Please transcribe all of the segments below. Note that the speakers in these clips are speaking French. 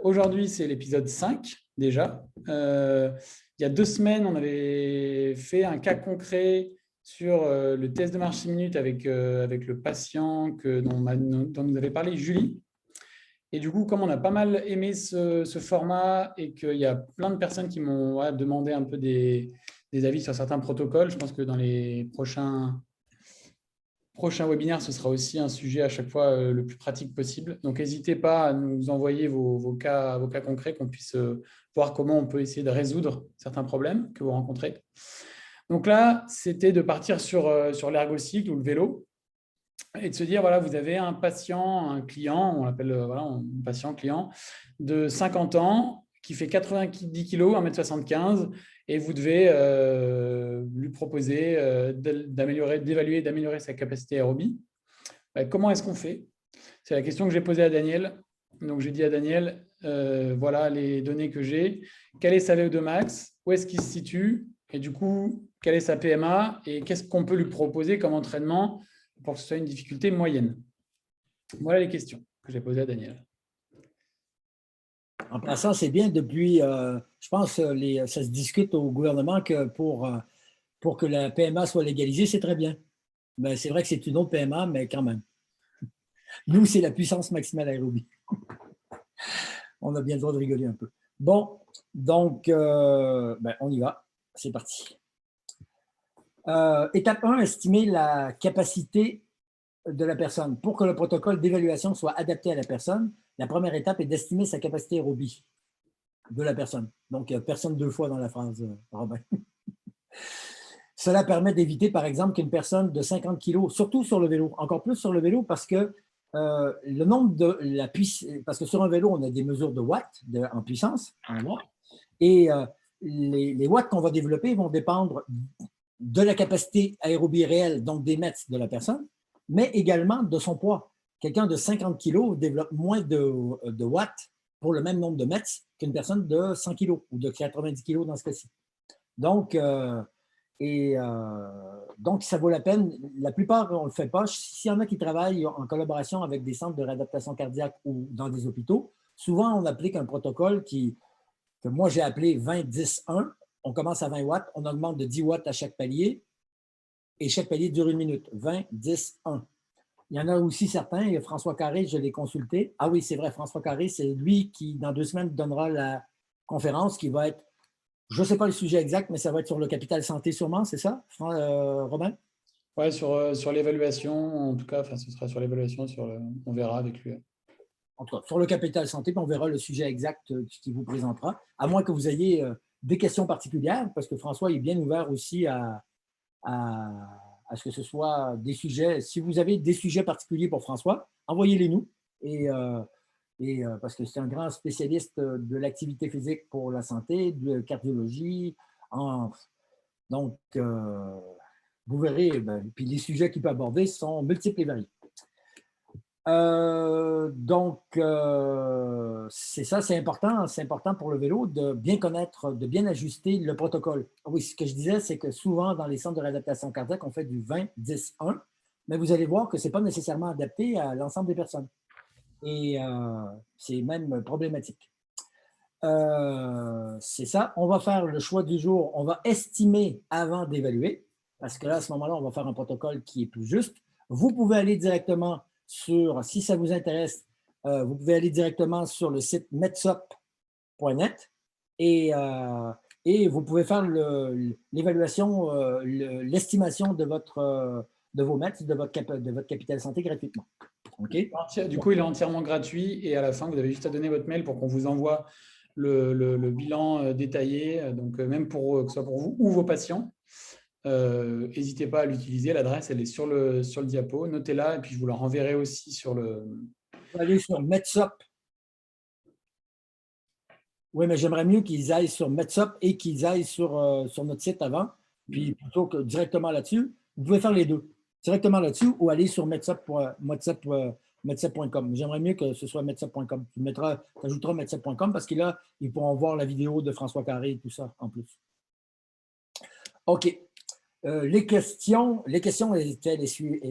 Aujourd'hui, c'est l'épisode 5 déjà. Il y a 2 semaines, on avait fait un cas concret sur le test de marche 6 minutes avec le patient dont nous avait parlé Julie. Et du coup, comme on a pas mal aimé ce format et qu'il y a plein de personnes qui m'ont demandé un peu des avis sur certains protocoles, je pense que dans les prochain webinaire, ce sera aussi un sujet à chaque fois le plus pratique possible. Donc, n'hésitez pas à nous envoyer vos cas concrets, qu'on puisse voir comment on peut essayer de résoudre certains problèmes que vous rencontrez. Donc là, c'était de partir sur l'ergocycle ou le vélo et de se dire, voilà, vous avez un patient, un client, on l'appelle un patient-client de 50 ans qui fait 90 kg, 1,75 m, et vous devez lui proposer d'améliorer sa capacité aérobie. Comment est-ce qu'on fait? C'est la question que j'ai posée à Daniel. Donc, j'ai dit à Daniel, voilà les données que j'ai. Quelle est sa VO2 max? Où est-ce qu'il se situe? Et du coup, quelle est sa PMA? Et qu'est-ce qu'on peut lui proposer comme entraînement pour que ce soit une difficulté moyenne? Voilà les questions que j'ai posées à Daniel. En passant, c'est bien depuis, je pense, ça se discute au gouvernement que pour que la PMA soit légalisée, c'est très bien. Mais c'est vrai que c'est une autre PMA, mais quand même. Nous, c'est la puissance maximale aérobie. On a bien le droit de rigoler un peu. Bon, donc, on y va. C'est parti. Étape 1, estimer la capacité de la personne. Pour que le protocole d'évaluation soit adapté à la personne, la première étape est d'estimer sa capacité aérobie de la personne. Donc, personne deux fois dans la phrase, Robin. Cela permet d'éviter, par exemple, qu'une personne de 50 kg, surtout sur le vélo, encore plus sur le vélo, parce que le nombre de la puissance, parce que sur un vélo, on a des mesures de watts en puissance, en watts, et les watts qu'on va développer vont dépendre de la capacité aérobie réelle, donc des mètres de la personne, mais également de son poids. Quelqu'un de 50 kg développe moins de watts pour le même nombre de mètres qu'une personne de 100 kg ou de 90 kg dans ce cas-ci. Donc, donc, ça vaut la peine. La plupart, on ne le fait pas. S'il y en a qui travaillent en collaboration avec des centres de réadaptation cardiaque ou dans des hôpitaux, souvent, on applique un protocole que moi, j'ai appelé 20-10-1. On commence à 20 watts, on augmente de 10 watts à chaque palier et chaque palier dure 1 minute. 20-10-1. Il y en a aussi certains, il y a François Carré, je l'ai consulté. Ah oui, c'est vrai, François Carré, c'est lui qui, dans 2 semaines, donnera la conférence qui va être, je ne sais pas le sujet exact, mais ça va être sur le capital santé sûrement, c'est ça, Robin? Oui, sur l'évaluation, en tout cas, ce sera sur l'évaluation, on verra avec lui. En tout cas, sur le capital santé, puis on verra le sujet exact qu'il vous présentera, à moins que vous ayez des questions particulières, parce que François est bien ouvert aussi à ce que ce soit des sujets. Si vous avez des sujets particuliers pour François, envoyez-les nous. Parce que c'est un grand spécialiste de l'activité physique pour la santé, de cardiologie. Donc, vous verrez, puis les sujets qu'il peut aborder sont multiples et variés. C'est ça, c'est important pour le vélo de bien connaître, de bien ajuster le protocole. Oui, ce que je disais, c'est que souvent dans les centres de réadaptation cardiaque, on fait du 20-10-1, mais vous allez voir que ce n'est pas nécessairement adapté à l'ensemble des personnes. Et c'est même problématique. C'est ça, on va faire le choix du jour, on va estimer avant d'évaluer, parce que là, à ce moment-là, on va faire un protocole qui est plus juste. Vous pouvez aller directement si ça vous intéresse, vous pouvez aller directement sur le site metsop.net et vous pouvez faire l'évaluation, l'estimation de vos mètres, de votre capital santé gratuitement. Okay? Du coup, il est entièrement gratuit et à la fin, vous avez juste à donner votre mail pour qu'on vous envoie le bilan détaillé, donc même que ce soit pour vous ou vos patients. N'hésitez pas à l'utiliser, l'adresse elle est sur le diapo, notez-la et puis je vous la renverrai aussi sur le… Vous allez sur Metsop. Oui, mais j'aimerais mieux qu'ils aillent sur Metsop et qu'ils aillent sur notre site avant, puis plutôt que directement là-dessus. Vous pouvez faire les deux, directement là-dessus ou aller sur metsop.com. J'aimerais mieux que ce soit metsop.com. Tu ajouteras metsop.com parce que là, ils pourront voir la vidéo de François Carré et tout ça en plus. OK. Les questions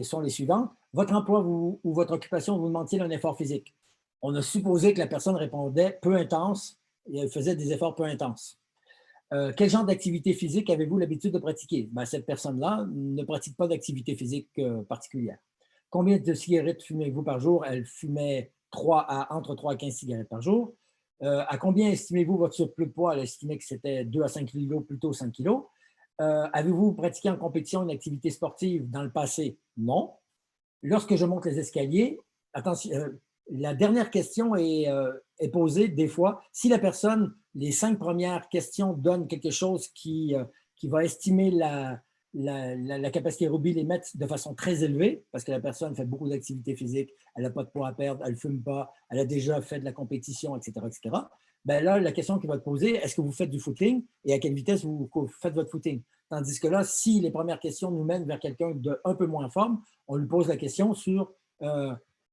sont les suivantes. Votre emploi ou votre occupation vous demande-t-il un effort physique? On a supposé que la personne répondait peu intense et elle faisait des efforts peu intenses. Quel genre d'activité physique avez-vous l'habitude de pratiquer? Ben, cette personne-là ne pratique pas d'activité physique particulière. Combien de cigarettes fumez-vous par jour? Elle fumait entre 3 et 15 cigarettes par jour. À combien estimez-vous votre surplus de poids? Elle estimait que c'était 2 à 5 kilos, plutôt 5 kilos. Avez-vous pratiqué en compétition une activité sportive dans le passé? Non. Lorsque je monte les escaliers, attention, la dernière question est posée des fois. Si la personne, les 5 premières questions donnent quelque chose qui va estimer la capacité aérobie les mettre de façon très élevée, parce que la personne fait beaucoup d'activités physiques, elle n'a pas de poids à perdre, elle ne fume pas, elle a déjà fait de la compétition, etc., etc. Ben là, la question qui va te poser, est-ce que vous faites du footing et à quelle vitesse vous faites votre footing? Tandis que là, si les premières questions nous mènent vers quelqu'un d'un peu moins en forme, on lui pose la question sur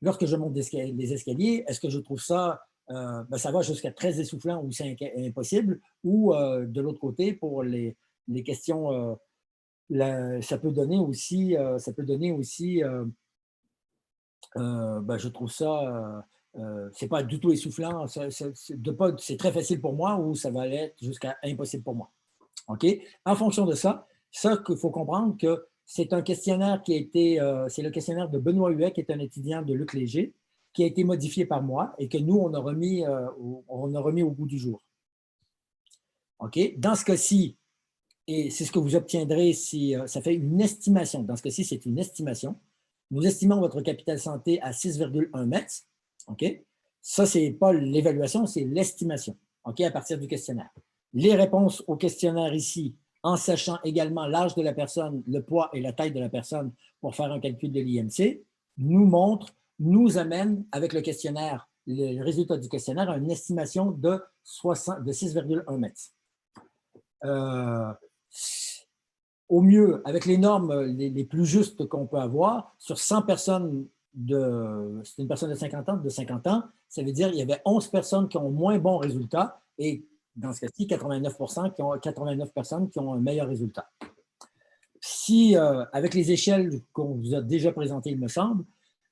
lorsque je monte les escaliers, est-ce que je trouve ça, ben ça va jusqu'à très essoufflant ou c'est impossible, ou de l'autre côté, pour les questions, ça peut donner aussi, ben, je trouve ça, c'est pas du tout essoufflant, c'est très facile pour moi, ou ça va aller jusqu'à impossible pour moi. OK? En fonction de ça, qu'il faut comprendre que c'est un questionnaire qui a été, c'est le questionnaire de Benoît Huet, qui est un étudiant de Luc Léger, qui a été modifié par moi et que nous, on a remis au goût du jour. OK? Dans ce cas-ci, et c'est ce que vous obtiendrez si ça fait une estimation. Dans ce cas-ci, c'est une estimation. Nous estimons votre capital santé à 6,1 mètres. OK? Ça, ce n'est pas l'évaluation, c'est l'estimation. OK? À partir du questionnaire. Les réponses au questionnaire ici, en sachant également l'âge de la personne, le poids et la taille de la personne pour faire un calcul de l'IMC, nous amène avec le questionnaire, le résultat du questionnaire, à une estimation de 6,1 mètres. Au mieux, avec les normes les plus justes qu'on peut avoir, sur 100 personnes, c'est une personne de 50 ans, ça veut dire qu'il y avait 11 personnes qui ont moins bon résultat et dans ce cas-ci, 89 personnes qui ont un meilleur résultat. Si, avec les échelles qu'on vous a déjà présentées, il me semble,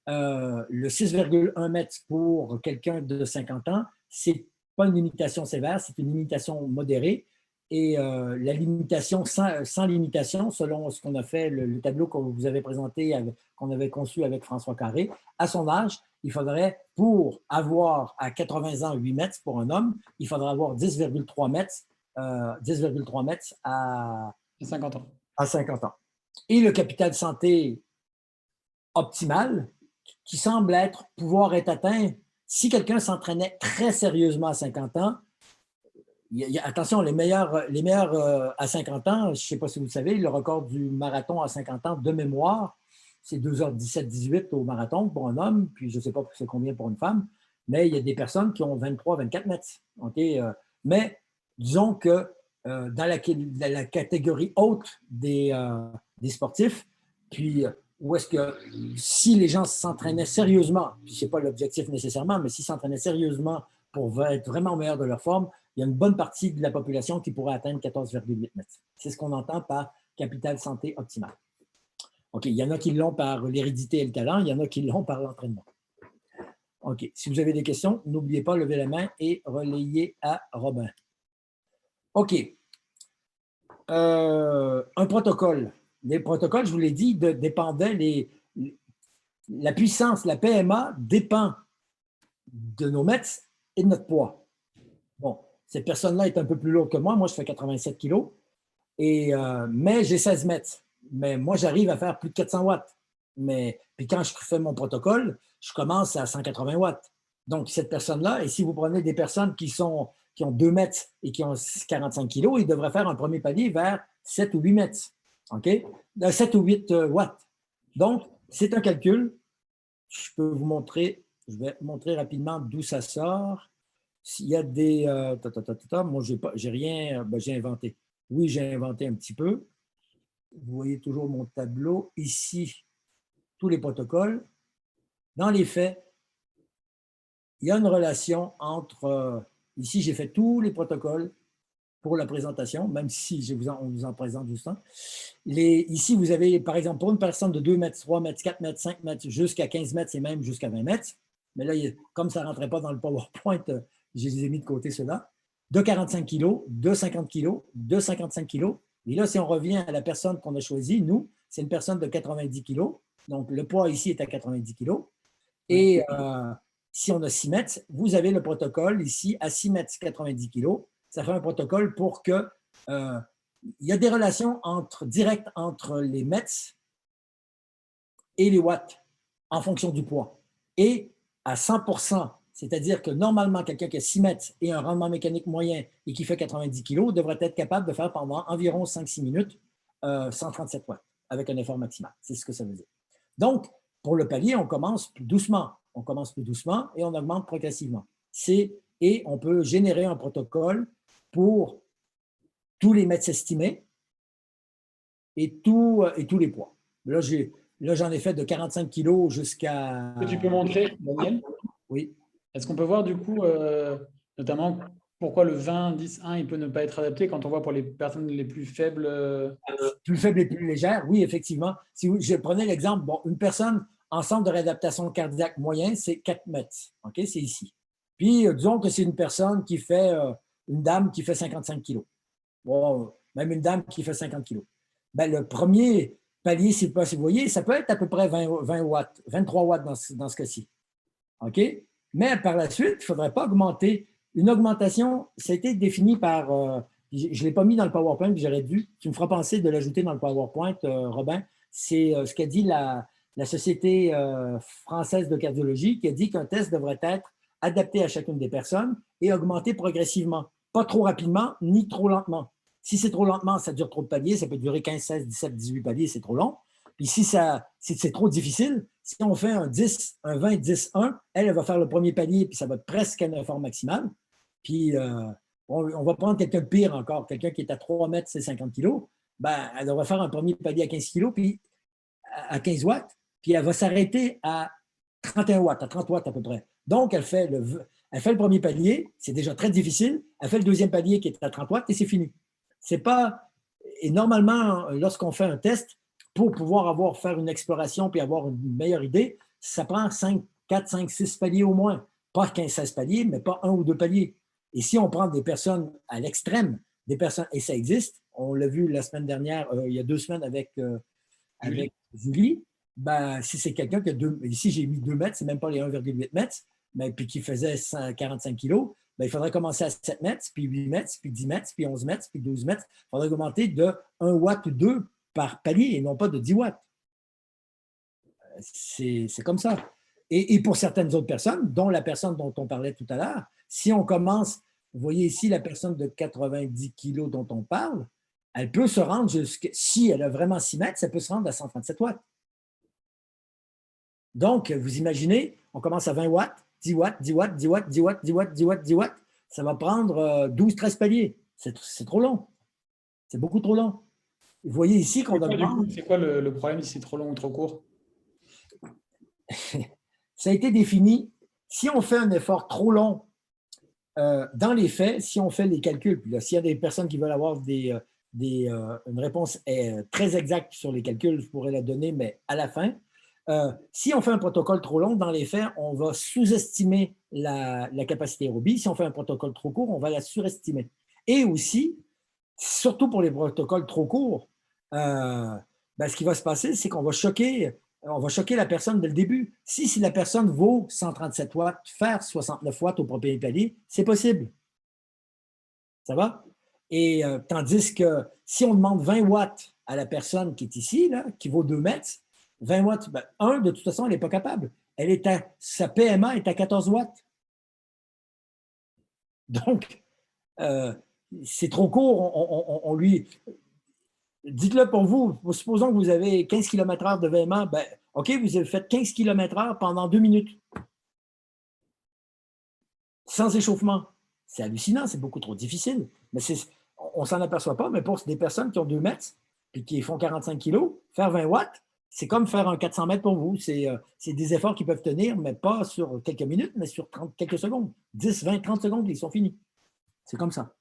le 6,1 mètres pour quelqu'un de 50 ans, ce n'est pas une limitation sévère, c'est une limitation modérée. Et la limitation sans limitation, selon ce qu'on a fait, le tableau que vous avez présenté, qu'on avait conçu avec François Carré, à son âge, il faudrait, pour avoir à 80 ans 8 mètres pour un homme, il faudrait avoir 10,3 mètres, 10,3 mètres à 50 ans. À 50 ans. Et le capital santé optimal, qui semble pouvoir être atteint si quelqu'un s'entraînait très sérieusement à 50 ans. Attention, les meilleurs à 50 ans, je ne sais pas si vous le savez, le record du marathon à 50 ans de mémoire, c'est 2h17-18 au marathon pour un homme, puis je ne sais pas c'est combien pour une femme, mais il y a des personnes qui ont 23-24 mètres. Okay? Mais disons que dans la catégorie haute des sportifs, puis où est-ce que si les gens s'entraînaient sérieusement, puis ce n'est pas l'objectif nécessairement, mais s'ils s'entraînaient sérieusement pour être vraiment au meilleur de leur forme, il y a une bonne partie de la population qui pourrait atteindre 14,8 mètres. C'est ce qu'on entend par capital santé optimal. OK, il y en a qui l'ont par l'hérédité et le talent, il y en a qui l'ont par l'entraînement. OK, si vous avez des questions, n'oubliez pas, levez la main et relayez à Robin. OK. Un protocole. Les protocoles, je vous l'ai dit, dépendaient, la puissance, la PMA dépend de nos mètres et de notre poids. Bon, cette personne-là est un peu plus lourde que moi. Moi, je fais 87 kilos, mais j'ai 16 mètres. Mais moi, j'arrive à faire plus de 400 watts. Puis quand je fais mon protocole, je commence à 180 watts. Donc, cette personne-là, et si vous prenez des personnes qui ont 2 mètres et qui ont 45 kilos, ils devraient faire un premier palier vers 7 ou 8 mètres. OK? 7 ou 8 watts. Donc, c'est un calcul. Je vais montrer rapidement d'où ça sort. S'il y a des... moi, j'ai rien... j'ai inventé. Oui, j'ai inventé un petit peu. Vous voyez toujours mon tableau. Ici, tous les protocoles. Dans les faits, il y a une relation entre... ici, j'ai fait tous les protocoles pour la présentation, même si on vous en présente juste un. Ici, vous avez, par exemple, pour une personne de 2 mètres, 3 mètres, 4 mètres, 5 mètres, jusqu'à 15 mètres et même jusqu'à 20 mètres, mais là, comme ça ne rentrait pas dans le PowerPoint, je les ai mis de côté ceux-là, de 45 kg, de 50 kg, de 55 kg. Et là, si on revient à la personne qu'on a choisie, nous, c'est une personne de 90 kg. Donc, le poids ici est à 90 kg. Et si on a 6 mètres, vous avez le protocole ici à 6 mètres 90 kg. Ça fait un protocole pour que il y a des relations directes entre les mètres et les watts en fonction du poids. Et à 100%, c'est-à-dire que normalement, quelqu'un qui a 6 mètres et un rendement mécanique moyen et qui fait 90 kg devrait être capable de faire pendant environ 5-6 minutes 137 watts avec un effort maximal. C'est ce que ça veut dire. Donc, pour le palier, on commence plus doucement. On commence plus doucement et on augmente progressivement. Et on peut générer un protocole pour tous les mètres estimés et tous les poids. Là, j'en ai fait de 45 kg jusqu'à… Tu peux montrer, Daniel? Oui. Est-ce qu'on peut voir du coup, notamment, pourquoi le 20-10-1, il peut ne pas être adapté quand on voit pour les personnes les plus faibles Plus faibles et plus légères, oui, effectivement. Si je prenais l'exemple, bon, une personne en centre de réadaptation cardiaque moyen, c'est 4 mètres. OK, c'est ici. Puis, disons que c'est une personne qui fait, une dame qui fait 55 kg. Bon, même une dame qui fait 50 kg. Ben, le premier palier, si vous voyez, ça peut être à peu près 20 watts, 23 watts dans ce cas-ci. OK? Mais par la suite, il ne faudrait pas augmenter. Une augmentation, ça a été défini par… je ne l'ai pas mis dans le PowerPoint, puis j'aurais dû. Tu me feras penser de l'ajouter dans le PowerPoint, Robin. C'est ce qu'a dit la Société française de cardiologie, qui a dit qu'un test devrait être adapté à chacune des personnes et augmenté progressivement. Pas trop rapidement, ni trop lentement. Si c'est trop lentement, ça dure trop de paliers. Ça peut durer 15, 16, 17, 18 paliers, c'est trop long. Puis si c'est trop difficile, si on fait un 10, un 20, 10, 1, elle va faire le premier palier, puis ça va être presque un effort maximal. Puis on va prendre quelqu'un de pire encore, quelqu'un qui est à 3 mètres, c'est 50 kilos. Ben, elle va faire un premier palier à 15 kilos, puis à 15 watts, puis elle va s'arrêter à 31 watts, à 30 watts à peu près. Donc, elle fait le premier palier, c'est déjà très difficile. Elle fait le deuxième palier qui est à 30 watts et c'est fini. C'est pas… Et normalement, lorsqu'on fait un test, pour pouvoir faire une exploration puis avoir une meilleure idée, ça prend 4, 5, 6 paliers au moins. Pas 15, 16 paliers, mais pas un ou deux paliers. Et si on prend des personnes à l'extrême, des personnes, et ça existe, on l'a vu la semaine dernière, il y a 2 semaines avec Julie, ben, si c'est quelqu'un qui a ici j'ai mis 2 mètres, c'est même pas les 1,8 mètres, mais puis qui faisait 45 kilos, ben, il faudrait commencer à 7 mètres, puis 8 mètres, puis 10 mètres, puis 11 mètres, puis 12 mètres. Il faudrait augmenter de 1 watt ou 2 par palier et non pas de 10 watts. C'est comme ça. Et pour certaines autres personnes, dont la personne dont on parlait tout à l'heure, si on commence, vous voyez ici la personne de 90 kilos dont on parle, elle peut se rendre jusqu'à, si elle a vraiment 6 mètres, ça peut se rendre à 137 watts. Donc, vous imaginez, on commence à 20 watts, 10 watts, 10 watts, 10 watts, 10 watts, 10 watts, 10 watts, 10 watts. Ça va prendre 12-13 paliers. C'est trop long. C'est beaucoup trop long. Vous voyez ici qu'on augmente. C'est quoi le problème si c'est trop long ou trop court? Ça a été défini. Si on fait un effort trop long, dans les faits, si on fait les calculs, puis s'il y a des personnes qui veulent avoir une réponse très exacte sur les calculs, je pourrais la donner, mais à la fin, si on fait un protocole trop long, dans les faits, on va sous-estimer la capacité aérobie. Si on fait un protocole trop court, on va la surestimer. Et aussi, surtout pour les protocoles trop courts, ben, ce qui va se passer, c'est qu'on va choquer la personne dès le début. Si la personne vaut 137 watts, faire 69 watts au premier palier, c'est possible. Ça va? Et tandis que si on demande 20 watts à la personne qui est ici, là, qui vaut 2 mètres, 20 watts, ben, de toute façon, elle n'est pas capable. Sa PMA est à 14 watts. Donc, c'est trop court. On lui… Dites-le pour vous. Supposons que vous avez 15 km/h de VMA. Ben, OK, vous avez fait 15 km/h pendant 2 minutes. Sans échauffement. C'est hallucinant, c'est beaucoup trop difficile. Mais on ne s'en aperçoit pas, mais pour des personnes qui ont 2 mètres et qui font 45 kilos, faire 20 watts, c'est comme faire un 400 mètres pour vous. C'est des efforts qui peuvent tenir, mais pas sur quelques minutes, mais sur quelques secondes. 10, 20, 30 secondes, ils sont finis. C'est comme ça.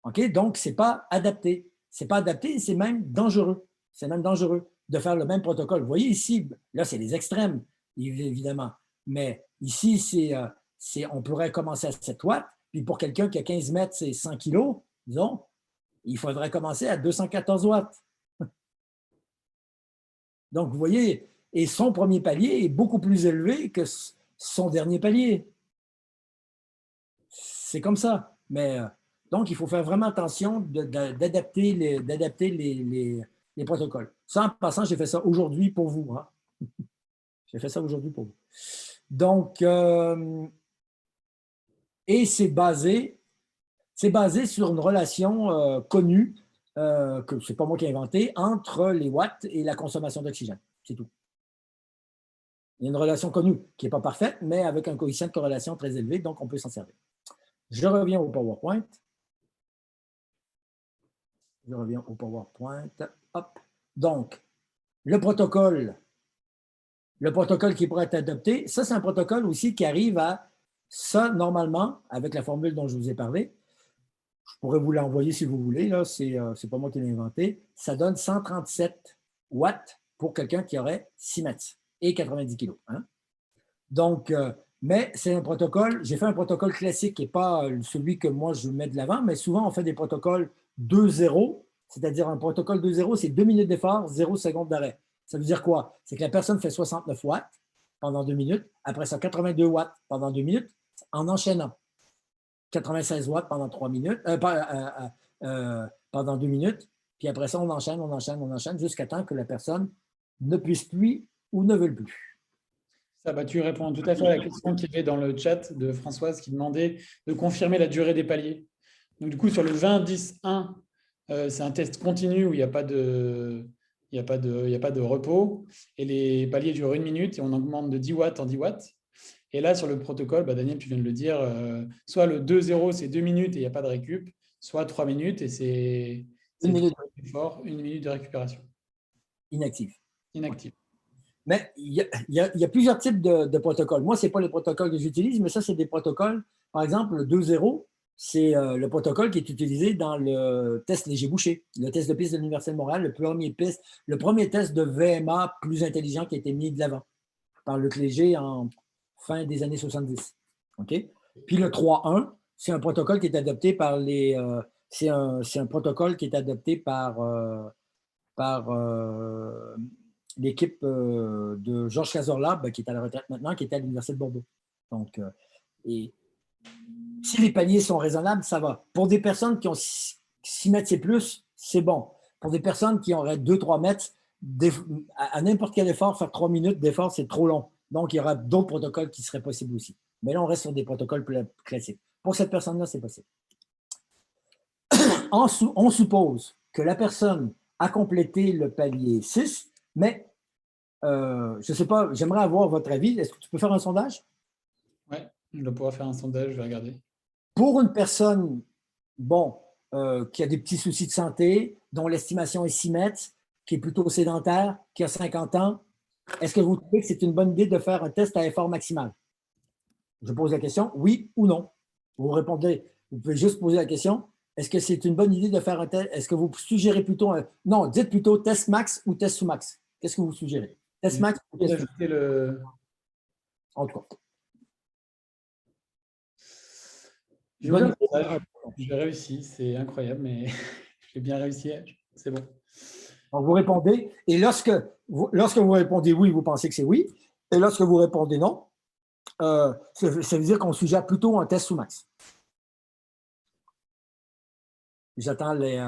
OK? Donc, ce n'est pas adapté. Ce n'est pas adapté, c'est même dangereux. C'est même dangereux de faire le même protocole. Vous voyez ici, là, c'est les extrêmes. évidemment. Mais ici, on pourrait commencer à 7 watts, puis pour quelqu'un qui a 15 mètres, c'est 100 kilos, disons, il faudrait commencer à 214 watts. Donc, vous voyez, et son premier palier est beaucoup plus élevé que son dernier palier. C'est comme ça. Mais donc, il faut faire vraiment attention d'adapter les protocoles. Ça, en passant, j'ai fait ça aujourd'hui pour vous. Hein? J'ai fait ça aujourd'hui pour vous. Donc, et c'est basé sur une relation connue, que ce n'est pas moi qui ai inventé, entre les watts et la consommation d'oxygène. C'est tout. Il y a une relation connue qui n'est pas parfaite, mais avec un coefficient de corrélation très élevé, donc on peut s'en servir. Je reviens au PowerPoint. Hop. Donc, le protocole qui pourrait être adopté, ça, c'est un protocole aussi qui arrive à ça, normalement, avec la formule dont je vous ai parlé. Je pourrais vous l'envoyer si vous voulez, là, c'est pas moi qui l'ai inventé. Ça donne 137 watts pour quelqu'un qui aurait 6 mètres et 90 kilos. Hein? Donc, mais c'est un protocole, j'ai fait un protocole classique qui n'est pas celui que moi je mets de l'avant, mais souvent on fait des protocoles 2-0, c'est-à-dire un protocole 2-0, c'est 2 minutes d'effort, 0 secondes d'arrêt. Ça veut dire quoi? C'est que la personne fait 69 watts pendant 2 minutes, après ça 82 watts pendant 2 minutes, en enchaînant. 96 watts pendant 3 minutes, pendant 2 minutes, puis après ça, on enchaîne jusqu'à temps que la personne ne puisse plus ou ne veuille plus. Ça, tu réponds tout à fait à la question qu'il y avait dans le chat de Françoise qui demandait de confirmer la durée des paliers. Donc, du coup, sur le 20-10-1, c'est un test continu où il n'y a pas de repos. Et les paliers durent 1 minute et on augmente de 10 watts en 10 watts. Et là, sur le protocole, Daniel, tu viens de le dire, soit le 2-0, c'est 2 minutes et il n'y a pas de récup, soit 3 minutes et c'est 1 minute. Fort, 1 minute de récupération. Inactive. Mais il y a plusieurs types de protocoles. Moi, ce n'est pas les protocoles que j'utilise, mais ça, c'est des protocoles. Par exemple, le 2-0, c'est le protocole qui est utilisé dans le test léger-bouché, le test de piste de l'Université de Montréal, le premier test de VMA plus intelligent qui a été mis de l'avant par Luc Léger en fin des années 70. Okay? Puis le 3-1, c'est un protocole qui est adopté par c'est un protocole qui est adopté par l'équipe de Georges Cazorla, qui est à la retraite maintenant, qui était à l'Université de Bordeaux. Donc, et si les paliers sont raisonnables, ça va. Pour des personnes qui ont 6 mètres et plus, c'est bon. Pour des personnes qui auraient 2-3 mètres, à n'importe quel effort, faire 3 minutes d'effort, c'est trop long. Donc, il y aura d'autres protocoles qui seraient possibles aussi. Mais là, on reste sur des protocoles classiques. Pour cette personne-là, c'est possible. On suppose que la personne a complété le palier 6, mais je ne sais pas, j'aimerais avoir votre avis. Est-ce que tu peux faire un sondage? Oui, je dois pouvoir faire un sondage, je vais regarder. Pour une personne, qui a des petits soucis de santé, dont l'estimation est 6 mètres, qui est plutôt sédentaire, qui a 50 ans, est-ce que vous trouvez que c'est une bonne idée de faire un test à effort maximal? Je pose la question, oui ou non. Vous répondez, vous pouvez juste poser la question, est-ce que c'est une bonne idée de faire un test? Est-ce que vous suggérez plutôt non, dites plutôt test max ou test sous max. Qu'est-ce que vous suggérez? Test max ou test sous max? En tout cas. J'ai réussi, c'est incroyable, mais j'ai bien réussi, c'est bon. Donc, vous répondez, et lorsque vous répondez oui, vous pensez que c'est oui, et lorsque vous répondez non, ça veut dire qu'on suggère plutôt un test sous max. J'attends les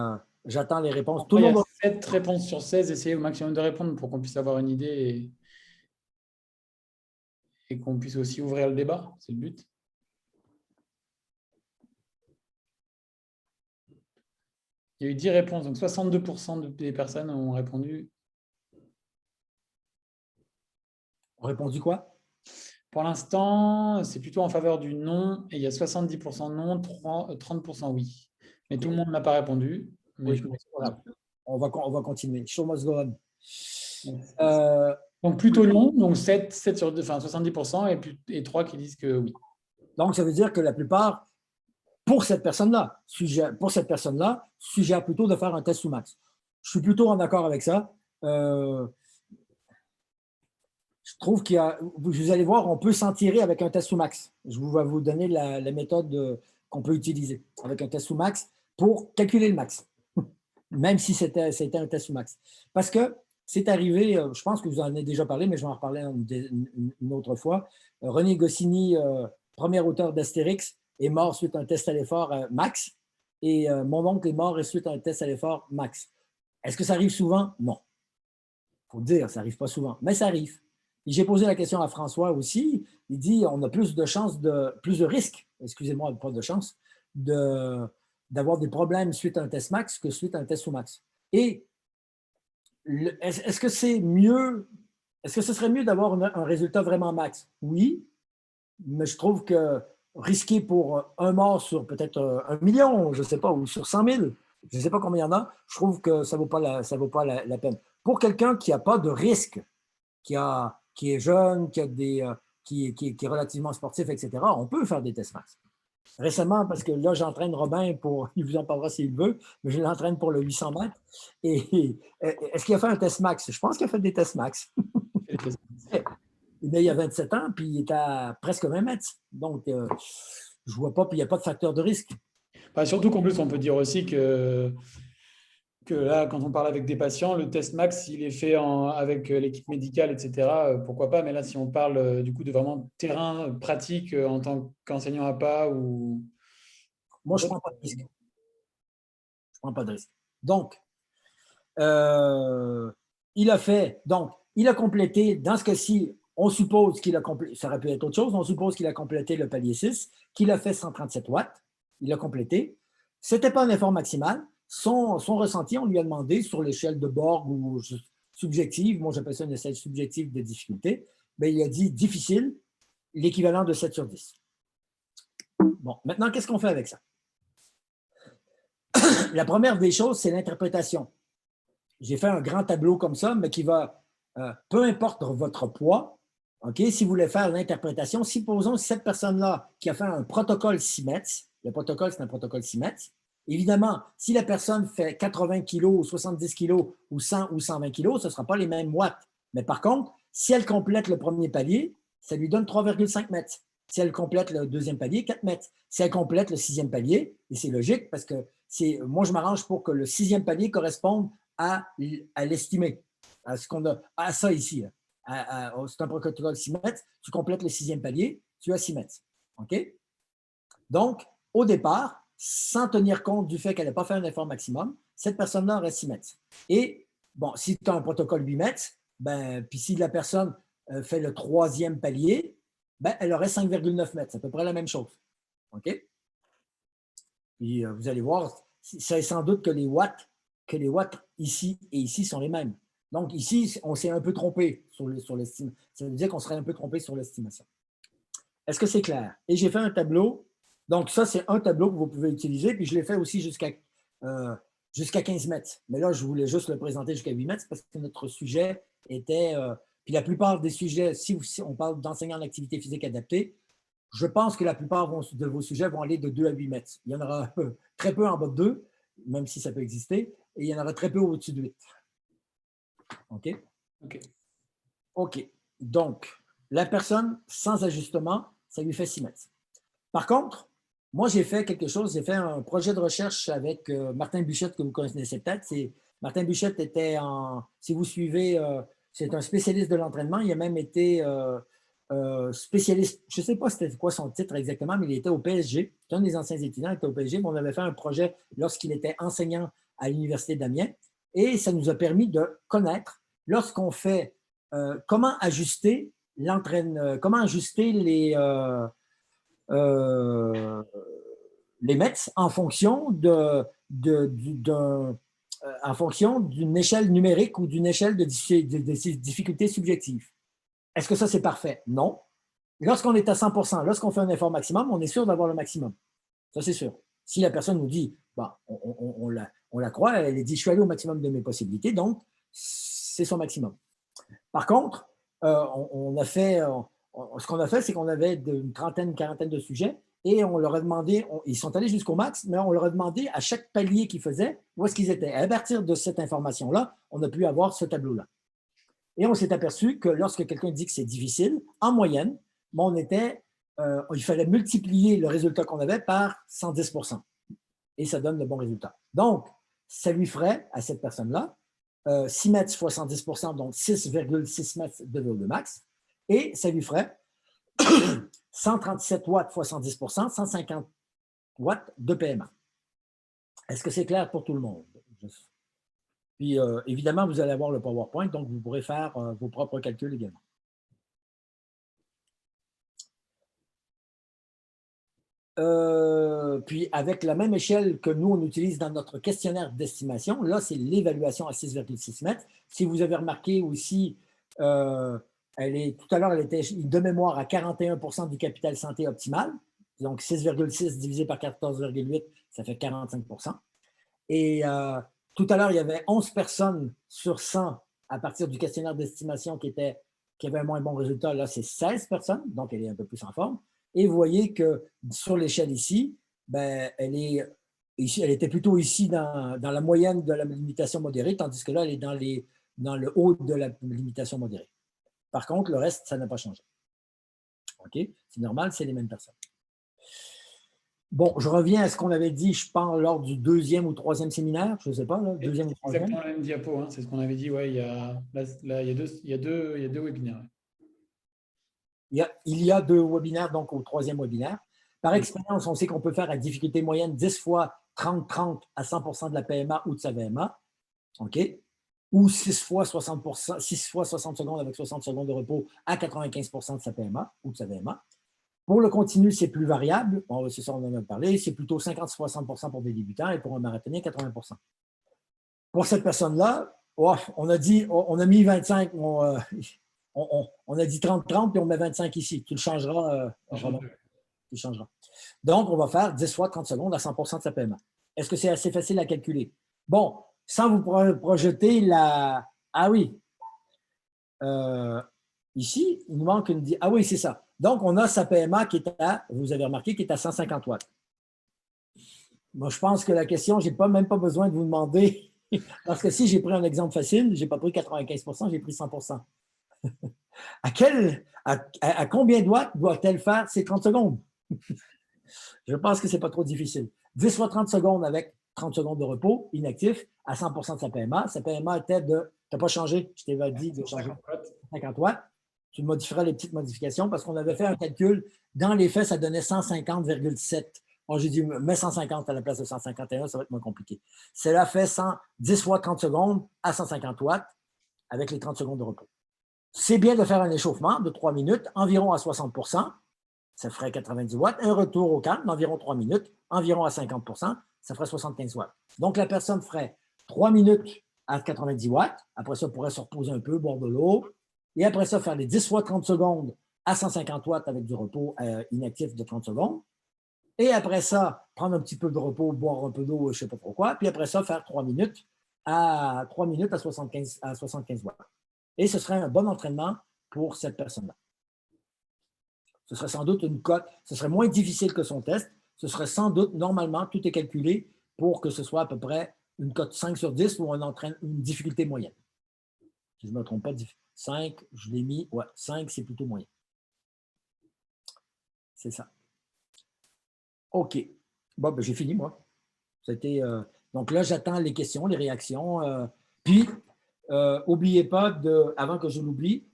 réponses. Tout le monde a 7 réponses sur 16, essayez au maximum de répondre pour qu'on puisse avoir une idée et qu'on puisse aussi ouvrir le débat, c'est le but. Il y a eu 10 réponses, donc 62% des personnes ont répondu. Ont répondu quoi? Pour l'instant, c'est plutôt en faveur du non, et il y a 70% non, 30% oui. Mais tout le monde n'a pas répondu. Mais oui, on va continuer. Show must go on. Donc plutôt non, donc 7 sur 2, enfin 70%, et 3 qui disent que oui. Donc ça veut dire que la plupart, pour cette personne-là, suggère plutôt de faire un test sous max. Je suis plutôt en accord avec ça. Je trouve qu'il y a, vous allez voir, on peut s'en tirer avec un test sous max. Je vais vous donner la méthode qu'on peut utiliser avec un test sous max pour calculer le max, même si c'était un test sous max. Parce que c'est arrivé, je pense que vous en avez déjà parlé, mais je vais en reparler une autre fois. René Goscinny, premier auteur d'Astérix, est mort suite à un test à l'effort max, et mon oncle est mort suite à un test à l'effort max. Est-ce que ça arrive souvent? Non. Il faut dire, ça n'arrive pas souvent, mais ça arrive. J'ai posé la question à François aussi. Il dit on a plus de risques, excusez-moi, pas de chance, d'avoir des problèmes suite à un test max que suite à un test sous max. Et est-ce que c'est mieux, est-ce que ce serait mieux d'avoir un résultat vraiment max? Oui, mais je trouve que risquer pour un mort sur peut-être 1 million, je ne sais pas, ou sur 100 000, je ne sais pas combien il y en a, je trouve que ça ne vaut pas la peine. Pour quelqu'un qui n'a pas de risque, qui est jeune, qui est relativement sportif, etc., on peut faire des tests max. Récemment, parce que là, j'entraîne Robin il vous en parlera s'il veut, mais je l'entraîne pour le 800 mètres. Et est-ce qu'il a fait un test max? Je pense qu'il a fait des tests max. Mais il y a 27 ans, puis il est à presque 20 mètres. Donc, je ne vois pas, puis il n'y a pas de facteur de risque. Surtout qu'en plus, on peut dire aussi que là, quand on parle avec des patients, le test max, il est fait avec l'équipe médicale, etc. Pourquoi pas? Mais là, si on parle du coup de vraiment terrain pratique en tant qu'enseignant APA ou… Moi, je ne prends pas de risque. Je ne prends pas de risque. Donc, il a complété, dans ce cas-ci, on suppose qu'il a complété, ça aurait pu être autre chose, on suppose qu'il a complété le palier 6, qu'il a fait 137 watts, il a complété. Ce n'était pas un effort maximal. Son ressenti, on lui a demandé sur l'échelle de Borg ou subjective, moi j'appelle ça une échelle subjective de difficulté, mais il a dit difficile, l'équivalent de 7 sur 10. Bon, maintenant, qu'est-ce qu'on fait avec ça? La première des choses, c'est l'interprétation. J'ai fait un grand tableau comme ça, mais qui va, peu importe votre poids, okay, si vous voulez faire l'interprétation, supposons cette personne-là qui a fait un protocole 6 mètres, le protocole, c'est un protocole 6 mètres, évidemment, si la personne fait 80 kg ou 70 kg ou 100 ou 120 kg, ce ne sera pas les mêmes watts. Mais par contre, si elle complète le premier palier, ça lui donne 3,5 mètres. Si elle complète le deuxième palier, 4 mètres. Si elle complète le sixième palier, et c'est logique parce que moi, je m'arrange pour que le sixième palier corresponde à l'estimé, à ce qu'on a, à ça ici. C'est un protocole 6 mètres, tu complètes le sixième palier, tu as 6 mètres. OK? Donc, au départ, sans tenir compte du fait qu'elle n'a pas fait un effort maximum, cette personne-là aurait 6 mètres. Et, bon, si tu as un protocole 8 mètres, puis si la personne fait le troisième palier, elle aurait 5,9 mètres. C'est à peu près la même chose. OK? Puis vous allez voir, c'est sans doute que les watts ici et ici sont les mêmes. Donc ici, on s'est un peu trompé sur l'estimation. Ça veut dire qu'on serait un peu trompé sur l'estimation. Est-ce que c'est clair? Et j'ai fait un tableau. Donc ça, c'est un tableau que vous pouvez utiliser. Puis je l'ai fait aussi jusqu'à 15 mètres. Mais là, je voulais juste le présenter jusqu'à 8 mètres parce que notre sujet était… puis la plupart des sujets, si on parle d'enseignants en activité physique adaptée, je pense que la plupart de vos sujets vont aller de 2 à 8 mètres. Il y en aura très peu en bas de 2, même si ça peut exister, et il y en aura très peu au-dessus de 8. OK? OK. Donc, la personne sans ajustement, ça lui fait 6 mètres. Par contre, moi, j'ai fait quelque chose, j'ai fait un projet de recherche avec Martin Buchette, que vous connaissez peut-être. Martin Buchette était si vous suivez, c'est un spécialiste de l'entraînement, il a même été… spécialiste, je ne sais pas c'était quoi son titre exactement, mais il était au PSG. C'est un des anciens étudiants, il était au PSG. On avait fait un projet lorsqu'il était enseignant à l'Université d'Amiens et ça nous a permis de connaître, lorsqu'on fait, comment ajuster les mètres en fonction en fonction d'une échelle numérique ou d'une échelle de difficulté subjective. Est-ce que ça, c'est parfait? Non. Lorsqu'on est à 100%, lorsqu'on fait un effort maximum, on est sûr d'avoir le maximum. Ça, c'est sûr. Si la personne nous dit, on la croit, elle dit, je suis allé au maximum de mes possibilités, donc c'est son maximum. Par contre, ce qu'on a fait, c'est qu'on avait une trentaine, une quarantaine de sujets et on leur a demandé, ils sont allés jusqu'au max, mais on leur a demandé à chaque palier qu'ils faisaient où est-ce qu'ils étaient. À partir de cette information-là, on a pu avoir ce tableau-là. Et on s'est aperçu que lorsque quelqu'un dit que c'est difficile, en moyenne, il fallait multiplier le résultat qu'on avait par 110%. Et ça donne le bon résultat. Donc, ça lui ferait, à cette personne-là, 6 mètres fois 110%, donc 6,6 mètres de VO2 max. Et ça lui ferait 137 watts fois 110%, 150 watts de PMA. Est-ce que c'est clair pour tout le monde? Puis, évidemment, vous allez avoir le PowerPoint, donc vous pourrez faire vos propres calculs également. Puis, avec la même échelle que nous, on utilise dans notre questionnaire d'estimation, là, c'est l'évaluation à 6,6 mètres. Si vous avez remarqué aussi, tout à l'heure, elle était de mémoire à 41% du capital santé optimal. Donc, 6,6 divisé par 14,8, ça fait 45%. Et tout à l'heure, il y avait 11 personnes sur 100 à partir du questionnaire d'estimation qui avaient un moins bon résultat. Là, c'est 16 personnes, donc elle est un peu plus en forme. Et vous voyez que sur l'échelle ici, ben, elle était plutôt ici dans la moyenne de la limitation modérée, tandis que là, elle est dans le haut de la limitation modérée. Par contre, le reste, ça n'a pas changé. OK? C'est normal, c'est les mêmes personnes. Bon, je reviens à ce qu'on avait dit, je pense, lors du deuxième ou troisième séminaire, je ne sais pas, là, deuxième ou troisième. Exactement la même diapo, hein, c'est ce qu'on avait dit, ouais, il y a deux webinaires. Il y a 2 webinaires, donc au troisième webinaire. Par expérience, on sait qu'on peut faire à difficulté moyenne 10 fois 30-30 à 100% de la PMA ou de sa VMA. OK? Ou 6 fois 60 secondes avec 60 secondes de repos à 95% de sa PMA ou de sa VMA. Pour le continu, c'est plus variable. Bon, c'est ça, on en a parlé. C'est plutôt 50-60% pour des débutants et pour un marathonien, 80%. Pour cette personne-là, on a mis 25, on a dit 30-30 puis on met 25 ici. Tu le changeras. Tu changeras. Donc, on va faire 10 fois 30 secondes à 100% de sa PMA. Est-ce que c'est assez facile à calculer? Bon, sans vous projeter la… Ah oui. Ici, il nous manque une… Ah oui, c'est ça. Donc, on a sa PMA qui est vous avez remarqué, qui est à 150 watts. Moi, je pense que la question, je n'ai même pas besoin de vous demander, parce que si j'ai pris un exemple facile, je n'ai pas pris 95%, j'ai pris 100%. À combien de watts doit-elle faire ces 30 secondes? Je pense que ce n'est pas trop difficile. 10 fois 30 secondes avec 30 secondes de repos, inactif, à 100% de sa PMA. Sa PMA était de… Tu n'as pas changé, je t'avais dit de changer 50 watts. Tu modifieras les petites modifications parce qu'on avait fait un calcul. Dans les faits, ça donnait 150,7. Bon, j'ai dit, mets 150 à la place de 151, ça va être moins compliqué. Cela fait 10 fois 30 secondes à 150 watts avec les 30 secondes de repos. C'est bien de faire un échauffement de 3 minutes, environ à 60%, ça ferait 90 watts. Un retour au calme d'environ 3 minutes, environ à 50%, ça ferait 75 watts. Donc, la personne ferait 3 minutes à 90 watts. Après ça, pourrait se reposer un peu, boire de l'eau. Et après ça, faire les 10 fois 30 secondes à 150 watts avec du repos inactif de 30 secondes. Et après ça, prendre un petit peu de repos, boire un peu d'eau, je ne sais pas pourquoi. Puis après ça, faire 3 minutes à 75 watts. Et ce serait un bon entraînement pour cette personne-là. Ce serait sans doute une cote, ce serait moins difficile que son test. Ce serait sans doute, normalement, tout est calculé pour que ce soit à peu près une cote 5 sur 10 ou une difficulté moyenne. Si je ne me trompe pas, 5, je l'ai mis, ouais, 5, c'est plutôt moyen. C'est ça. OK. Bon, ben, j'ai fini, moi. C'était, donc là, j'attends les questions, les réactions. Puis, n'oubliez pas, avant que je l'oublie,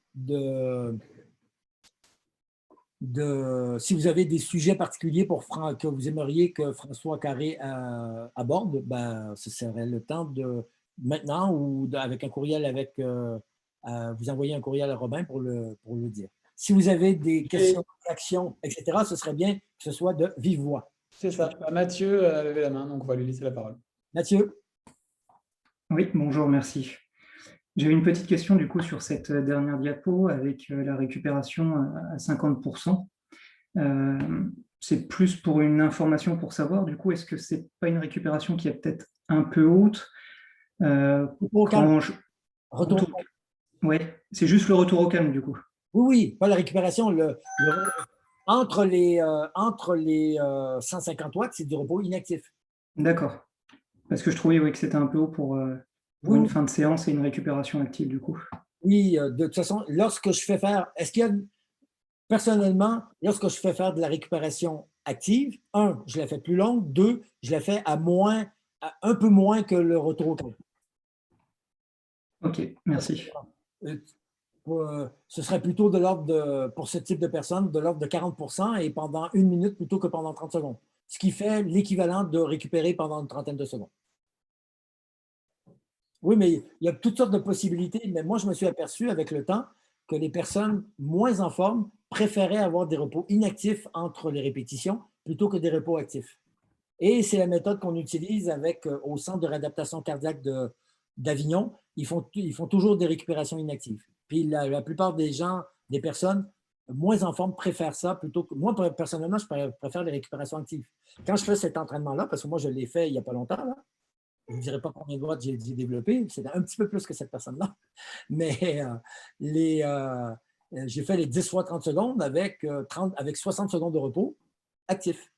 si vous avez des sujets particuliers que vous aimeriez que François Carré aborde, ben, ce serait le temps de maintenant ou avec un courriel vous envoyez un courriel à Robin pour le dire. Si vous avez des questions, réactions, etc., ce serait bien que ce soit de vive voix. C'est ça. Mathieu a levé la main, donc on va lui laisser la parole. Mathieu. Oui, bonjour, merci. J'avais une petite question du coup sur cette dernière diapo avec la récupération à 50%. C'est plus pour une information pour savoir, du coup, est-ce que c'est pas une récupération qui est peut-être un peu haute Oui, c'est juste le retour au calme, du coup. Oui, pas la récupération. Entre les 150 watts, c'est du repos inactif. D'accord. Parce que je trouvais que c'était un peu haut pour une fin de séance et une récupération active, du coup. Oui, de toute façon, lorsque je fais faire, est-ce qu'il y a, personnellement, lorsque je fais faire de la récupération active, un, je la fais plus longue, deux, je la fais un peu moins que le retour au calme. Ok, merci. Ce serait plutôt de l'ordre pour ce type de personnes, de l'ordre de 40% et pendant 1 minute plutôt que pendant 30 secondes. Ce qui fait l'équivalent de récupérer pendant une trentaine de secondes. Oui, mais il y a toutes sortes de possibilités, mais moi, je me suis aperçu avec le temps que les personnes moins en forme préféraient avoir des repos inactifs entre les répétitions plutôt que des repos actifs. Et c'est la méthode qu'on utilise au Centre de réadaptation cardiaque d'Avignon. Ils font toujours des récupérations inactives. Puis la plupart des gens, des personnes moins en forme préfèrent ça plutôt que… Moi, personnellement, je préfère les récupérations actives. Quand je fais cet entraînement-là, parce que moi, je l'ai fait il n'y a pas longtemps, là, je ne dirais pas combien de watts j'ai développé, c'est un petit peu plus que cette personne-là, mais j'ai fait les 10 fois 30 secondes avec 60 secondes de repos actif.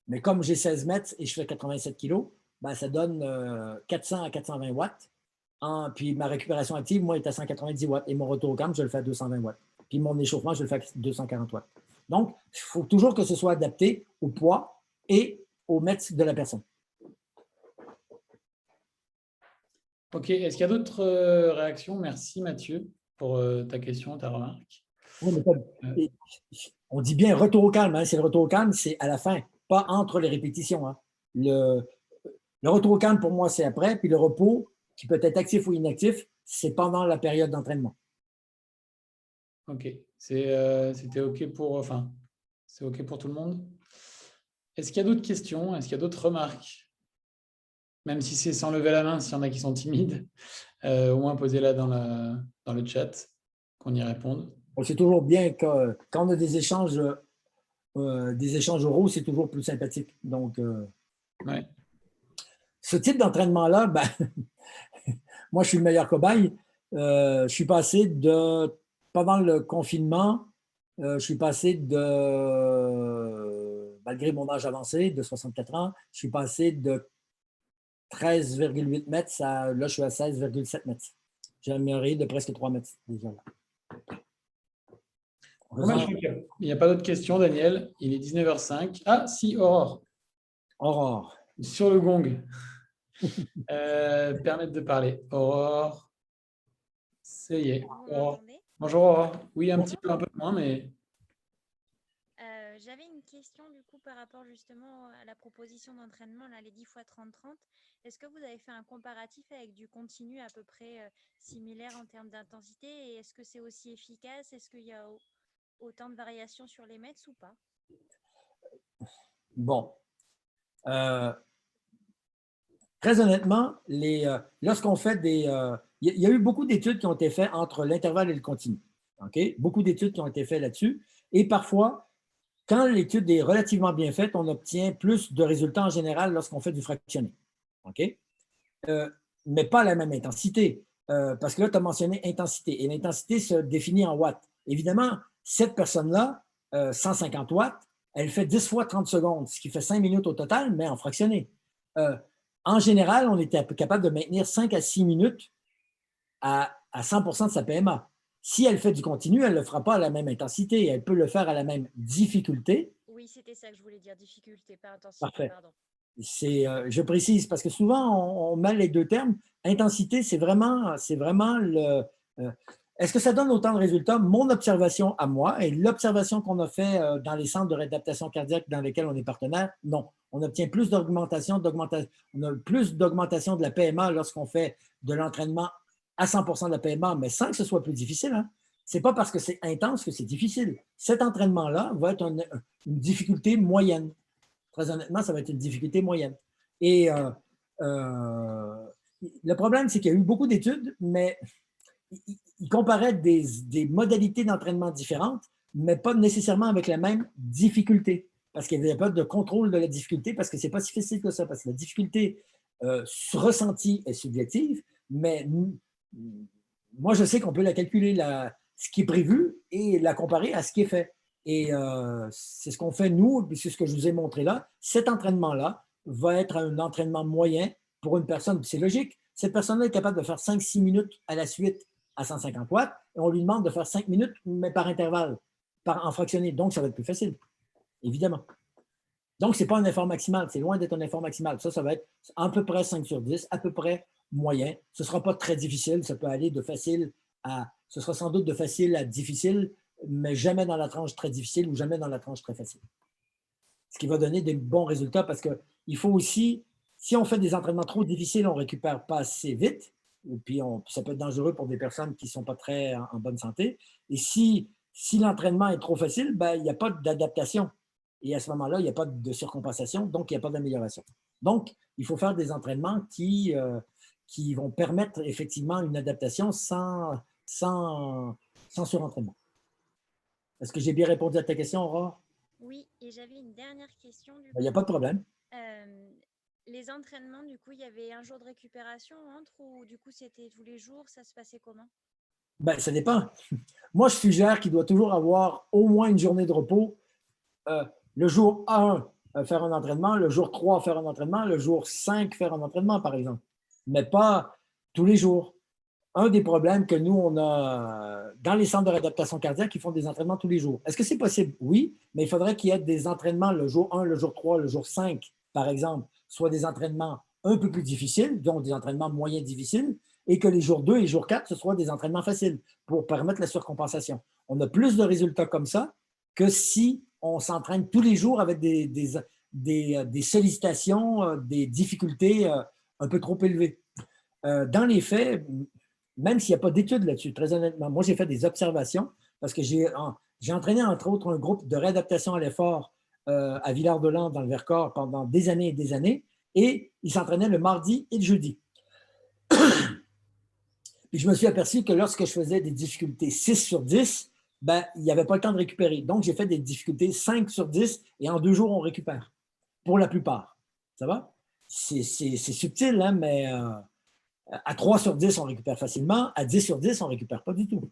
Mais comme j'ai 16 mètres et je fais 87 kilos, ben ça donne 400 à 420 watts. Puis ma récupération active, moi, est à 190 watts. Et mon retour au calme, je le fais à 220 watts. Puis mon échauffement, je le fais à 240 watts. Donc, il faut toujours que ce soit adapté au poids et au mètre de la personne. Ok, est-ce qu'il y a d'autres réactions? Merci Mathieu pour ta question, ta remarque. Oui, mais on dit bien retour au calme. Hein, c'est le retour au calme, c'est à la fin, pas entre les répétitions. Hein. Le retour au calme, pour moi, c'est après. Puis le repos, qui peut être actif ou inactif, c'est pendant la période d'entraînement. Ok, c'était ok c'est ok pour tout le monde? Est-ce qu'il y a d'autres questions? Est-ce qu'il y a d'autres remarques? Même si c'est sans lever la main, s'il y en a qui sont timides, au moins posez-la dans le chat, qu'on y réponde. C'est toujours bien que quand on a des échanges oraux, c'est toujours plus sympathique. Donc, Ouais. ce type d'entraînement-là, ben, moi, je suis le meilleur cobaye. Je suis passé pendant le confinement, je suis passé malgré mon âge avancé, de 64 ans, je suis passé de 13,8 mètres là, je suis à 16,7 mètres. J'ai amélioré de presque 3 mètres déjà. Il n'y a pas d'autres questions, Daniel. Il est 19h05. Ah, si, Aurore. Aurore. Sur le gong. Permettre de parler. Aurore. Ça y est. Aurore. Bonjour, Aurore. Oui, un petit peu, un peu moins, mais… J'avais une question du coup par rapport justement à la proposition d'entraînement, là, les 10 x 30-30. Est-ce que vous avez fait un comparatif avec du continu à peu près similaire en termes d'intensité et est-ce que c'est aussi efficace? Est-ce qu'il y a autant de variations sur les mètres ou pas? Bon. Très honnêtement, lorsqu'on fait il y a eu beaucoup d'études qui ont été faites entre l'intervalle et le continu. Okay? Beaucoup d'études qui ont été faites là-dessus. Et parfois, quand l'étude est relativement bien faite, on obtient plus de résultats en général lorsqu'on fait du fractionné. OK? Mais pas à la même intensité. Parce que là, tu as mentionné intensité. Et l'intensité se définit en watts. Évidemment, cette personne-là, 150 watts, elle fait 10 fois 30 secondes, ce qui fait 5 minutes au total, mais en fractionné. En général, on était capable de maintenir 5 à 6 minutes à 100% de sa PMA. Si elle fait du continu, elle ne le fera pas à la même intensité. Elle peut le faire à la même difficulté. Oui, c'était ça que je voulais dire, difficulté, pas intensité. Parfait. Pardon. Je précise parce que souvent, on mêle les deux termes. Intensité, c'est vraiment est-ce que ça donne autant de résultats? Mon observation à moi et l'observation qu'on a fait dans les centres de réadaptation cardiaque dans lesquels on est partenaire, non. On obtient plus d'augmentation de la PMA lorsqu'on fait de l'entraînement à 100% de la PMA, mais sans que ce soit plus difficile. Hein. Ce n'est pas parce que c'est intense que c'est difficile. Cet entraînement-là va être une difficulté moyenne. Très honnêtement, ça va être une difficulté moyenne. Et le problème, c'est qu'il y a eu beaucoup d'études, mais ils comparaient des modalités d'entraînement différentes, mais pas nécessairement avec la même difficulté. Parce qu'il n'y avait pas de contrôle de la difficulté, parce que ce n'est pas si facile que ça, parce que la difficulté ressentie est subjective, mais moi, je sais qu'on peut la calculer, ce qui est prévu, et la comparer à ce qui est fait. Et c'est ce qu'on fait, nous, puis c'est ce que je vous ai montré là. Cet entraînement-là va être un entraînement moyen pour une personne. C'est logique. Cette personne-là est capable de faire 5-6 minutes à la suite à 150 watts et on lui demande de faire 5 minutes, mais par intervalle, en fractionné. Donc, ça va être plus facile, évidemment. Donc, ce n'est pas un effort maximal. C'est loin d'être un effort maximal. Ça va être à peu près 5 sur 10, à peu près moyen. Ce ne sera pas très difficile. Ça peut aller de facile à… Ce sera sans doute de facile à difficile, mais jamais dans la tranche très difficile ou jamais dans la tranche très facile. Ce qui va donner des bons résultats parce qu'il faut aussi… Si on fait des entraînements trop difficiles, on ne récupère pas assez vite. Et puis, ça peut être dangereux pour des personnes qui ne sont pas très en bonne santé. Et si l'entraînement est trop facile, ben, il n'y a pas d'adaptation. Et à ce moment-là, il n'y a pas de surcompensation, donc il n'y a pas d'amélioration. Donc, il faut faire des entraînements qui vont permettre effectivement une adaptation sans surentraînement. Est-ce que j'ai bien répondu à ta question, Aurore? Oui, et j'avais une dernière question. Il n'y a pas de problème. Les entraînements, du coup, il y avait un jour de récupération entre ou du coup, c'était tous les jours? Ça se passait comment? Ben, ça dépend. Moi, je suggère qu'il doit toujours avoir au moins une journée de repos. Le jour 1, faire un entraînement, le jour 3, faire un entraînement, le jour 5, faire un entraînement, par exemple. Mais pas tous les jours. Un des problèmes que nous, on a dans les centres de réadaptation cardiaque, ils font des entraînements tous les jours. Est-ce que c'est possible? Oui, mais il faudrait qu'il y ait des entraînements le jour 1, le jour 3, le jour 5, par exemple, soit des entraînements un peu plus difficiles, donc des entraînements moyens difficiles, et que les jours 2 et jours 4, ce soient des entraînements faciles pour permettre la surcompensation. On a plus de résultats comme ça que si on s'entraîne tous les jours avec des sollicitations, des difficultés un peu trop élevées. Dans les faits, même s'il n'y a pas d'études là-dessus, très honnêtement, moi j'ai fait des observations parce que j'ai entraîné entre autres un groupe de réadaptation à l'effort à Villard-de-Lans dans le Vercors pendant des années et des années, et ils s'entraînaient le mardi et le jeudi. Puis je me suis aperçu que lorsque je faisais des difficultés 6 sur 10, ben, il n'y avait pas le temps de récupérer. Donc, j'ai fait des difficultés 5 sur 10 et en 2 jours, on récupère. Pour la plupart. Ça va? C'est subtil, hein, mais à 3 sur 10, on récupère facilement. À 10 sur 10, on ne récupère pas du tout.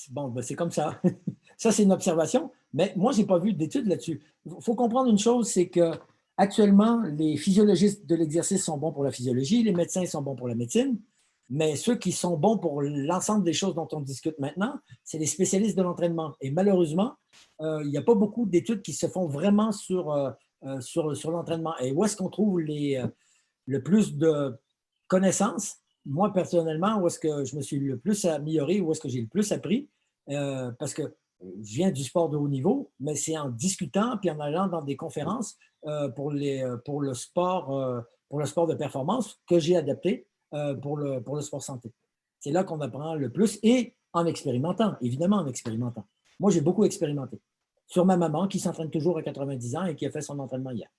Bon, ben, c'est comme ça. Ça, c'est une observation. Mais moi, je n'ai pas vu d'études là-dessus. Il faut comprendre une chose, c'est que actuellement, les physiologistes de l'exercice sont bons pour la physiologie, les médecins sont bons pour la médecine, mais ceux qui sont bons pour l'ensemble des choses dont on discute maintenant, c'est les spécialistes de l'entraînement. Et malheureusement, il n'y a pas beaucoup d'études qui se font vraiment sur l'entraînement. Et où est-ce qu'on trouve le plus de connaissances? Moi, personnellement, où est-ce que je me suis le plus amélioré, où est-ce que j'ai le plus appris? Parce que je viens du sport de haut niveau, mais c'est en discutant puis en allant dans des conférences pour le sport de performance que j'ai adapté pour le sport santé. C'est là qu'on apprend le plus et en expérimentant, évidemment en expérimentant. Moi, j'ai beaucoup expérimenté sur ma maman qui s'entraîne toujours à 90 ans et qui a fait son entraînement hier.